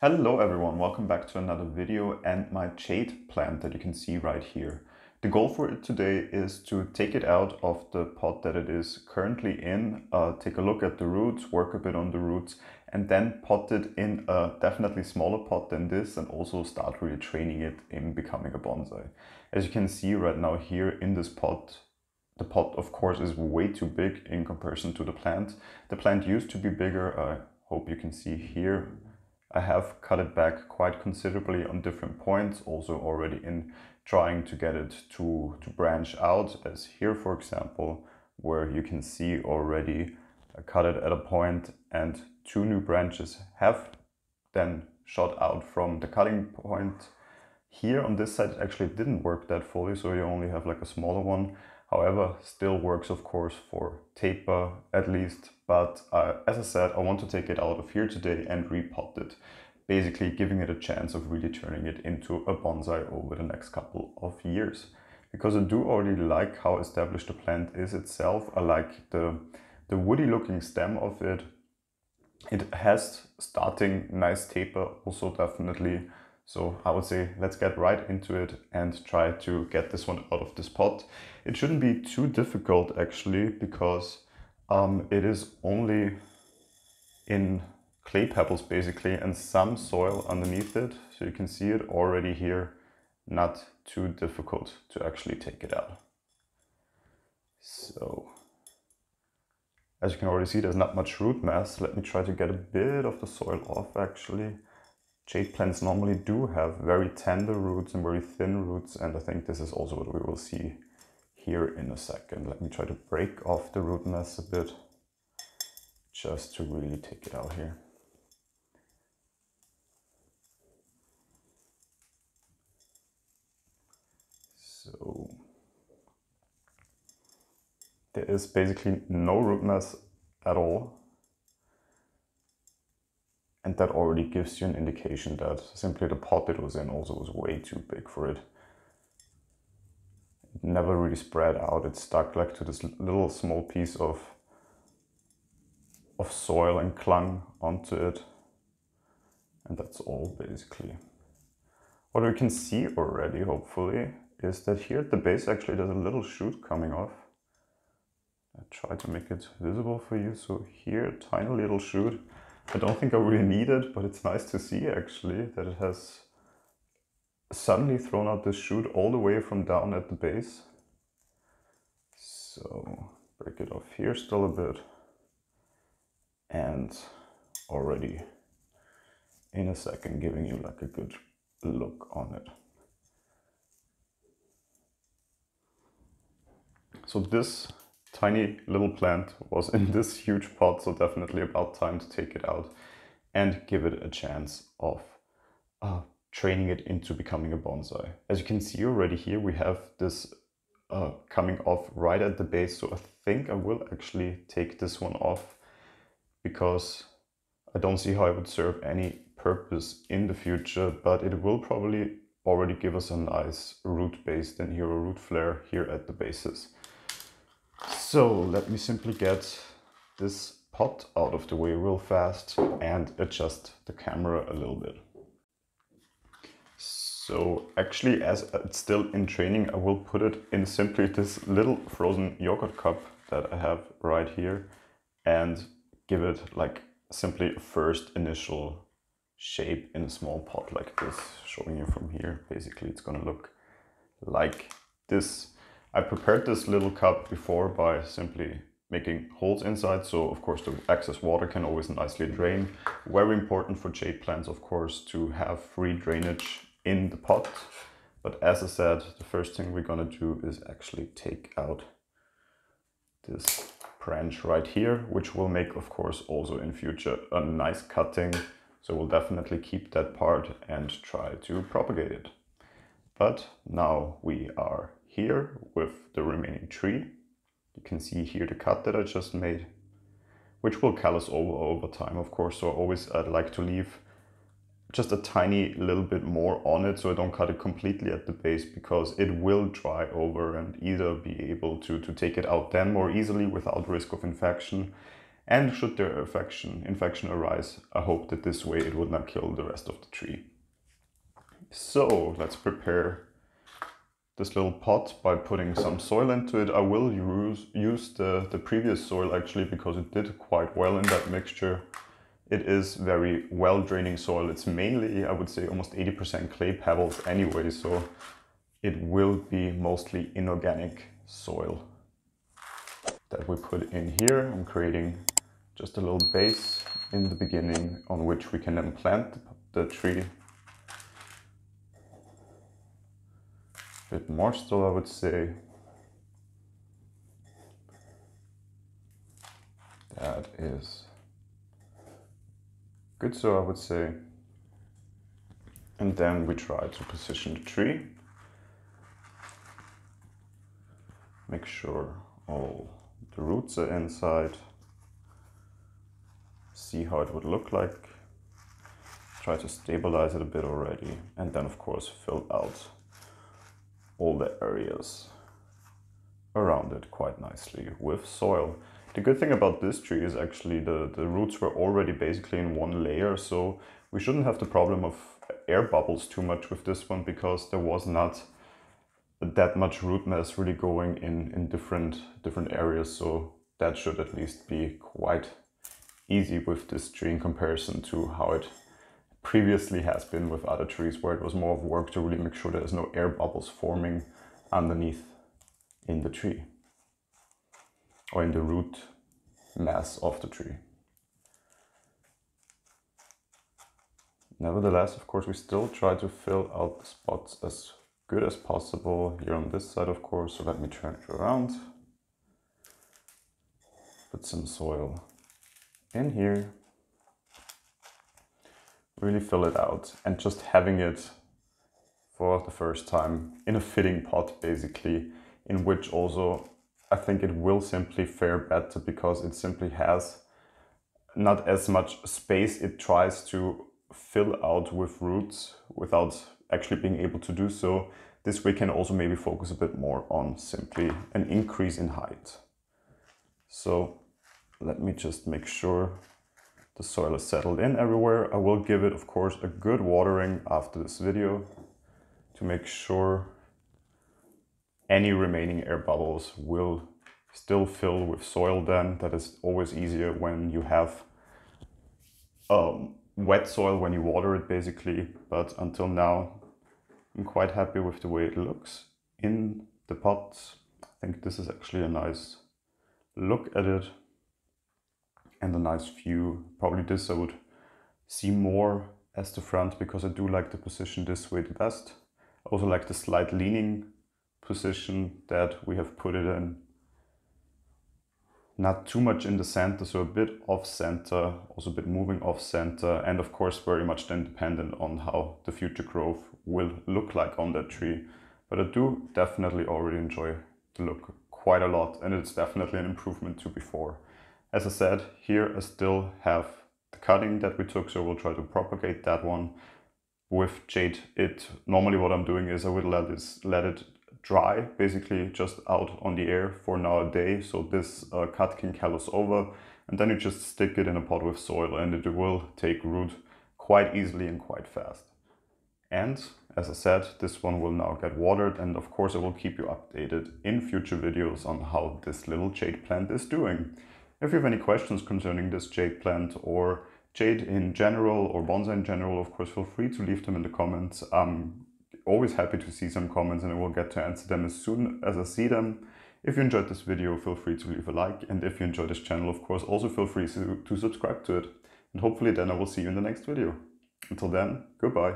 Hello everyone, welcome back to another video and my jade plant that you can see right here. The goal for it today is to take it out of the pot that it is currently in, take a look at the roots, work a bit on the roots, and then pot it in a definitely smaller pot than this and also start really training it in becoming a bonsai. As you can see right now here in this pot, the pot of course is way too big in comparison to the plant. The plant used to be bigger, I hope you can see here. I have cut it back quite considerably on different points, also already in trying to get it to branch out, as here for example, where you can see already I cut it at a point and two new branches have then shot out from the cutting point. Here on this side it actually didn't work that fully, so you only have like a smaller one. However, still works of course for taper at least, but as I said, I want to take it out of here today and repot it, basically giving it a chance of really turning it into a bonsai over the next couple of years. Because I do already like how established the plant is itself. I like the woody looking stem of it. It has starting nice taper also definitely. So I would say let's get right into it and try to get this one out of this pot. It shouldn't be too difficult actually, because it is only in clay pebbles basically and some soil underneath it. So you can see it already here, not too difficult to actually take it out. So as you can already see, there's not much root mass. Let me try to get a bit of the soil off actually. Jade plants normally do have very tender roots and very thin roots, and I think this is also what we will see here in a second. Let me try to break off the root mass a bit, just to really take it out here. So there is basically no root mass at all. And that already gives you an indication that simply the pot it was in also was way too big for it. It never really spread out. It stuck like to this little small piece of soil and clung onto it. And that's all basically. What we can see already, hopefully, is that here at the base actually there's a little shoot coming off. I try to make it visible for you. So here, a tiny little shoot. I don't think I really need it, but it's nice to see actually that it has suddenly thrown out this shoot all the way from down at the base. So break it off here still a bit, and already in a second giving you like a good look on it. So this tiny little plant was in this huge pot, so definitely about time to take it out and give it a chance of training it into becoming a bonsai. As you can see already here, we have this coming off right at the base, so I think I will actually take this one off, because I don't see how it would serve any purpose in the future, but it will probably already give us a nice root base then here, a root flare here at the bases. So let me simply get this pot out of the way real fast and adjust the camera a little bit. So actually, as it's still in training, I will put it in simply this little frozen yogurt cup that I have right here and give it like simply a first initial shape in a small pot like this, showing you from here. Basically it's gonna look like this. I prepared this little cup before by simply making holes inside, so of course the excess water can always nicely drain. Very important for jade plants, of course, to have free drainage in the pot. But as I said, the first thing we're gonna do is actually take out this branch right here, which will make, of course, also in future a nice cutting. So we'll definitely keep that part and try to propagate it. But now we are here with the remaining tree. You can see here the cut that I just made, which will callus over time, of course. So always I'd like to leave just a tiny little bit more on it, so I don't cut it completely at the base, because it will dry over and either be able to take it out then more easily without risk of infection. And should there infection arise, I hope that this way it would not kill the rest of the tree. So let's prepare this little pot by putting some soil into it. I will use the previous soil actually, because it did quite well in that mixture. It is very well draining soil. It's mainly, I would say, almost 80% clay pebbles anyway, so it will be mostly inorganic soil that we put in here. I'm creating just a little base in the beginning on which we can then plant the tree. A bit more still, I would say. That is good, so I would say. And then we try to position the tree. Make sure all the roots are inside. See how it would look like. Try to stabilize it a bit already. And then of course fill out all the areas around it quite nicely with soil. The good thing about this tree is actually the roots were already basically in one layer, so we shouldn't have the problem of air bubbles too much with this one, because there was not that much root mass really going in different areas, so that should at least be quite easy with this tree in comparison to how it previously has been with other trees, where it was more of work to really make sure there's no air bubbles forming underneath in the tree or in the root mass of the tree. Nevertheless, of course, we still try to fill out the spots as good as possible here on this side, of course. So let me turn it around. Put some soil in here. Really fill it out, and just having it for the first time in a fitting pot, basically, in which also I think it will simply fare better because it simply has not as much space. It tries to fill out with roots without actually being able to do so. This way can also maybe focus a bit more on simply an increase in height. So let me just make sure the soil is settled in everywhere. I will give it, of course, a good watering after this video to make sure any remaining air bubbles will still fill with soil then. That is always easier when you have wet soil when you water it, basically. But until now, I'm quite happy with the way it looks in the pot. I think this is actually a nice look at it and a nice view. Probably this I would see more as the front, because I do like the position this way the best. I also like the slight leaning position that we have put it in. Not too much in the center, so a bit off center, also a bit moving off center, and of course very much then dependent on how the future growth will look like on that tree. But I do definitely already enjoy the look quite a lot, and it's definitely an improvement to before. As I said, here I still have the cutting that we took, so we'll try to propagate that one. With jade, normally what I'm doing is I would let it dry, basically just out on the air for now a day, so this cut can callus over, and then you just stick it in a pot with soil and it will take root quite easily and quite fast. And as I said, this one will now get watered, and of course I will keep you updated in future videos on how this little jade plant is doing. If you have any questions concerning this jade plant or jade in general or bonsai in general, of course feel free to leave them in the comments. I'm always happy to see some comments, and I will get to answer them as soon as I see them. If you enjoyed this video, feel free to leave a like, and if you enjoy this channel, of course also feel free to subscribe to it. And hopefully then I will see you in the next video. Until then, goodbye.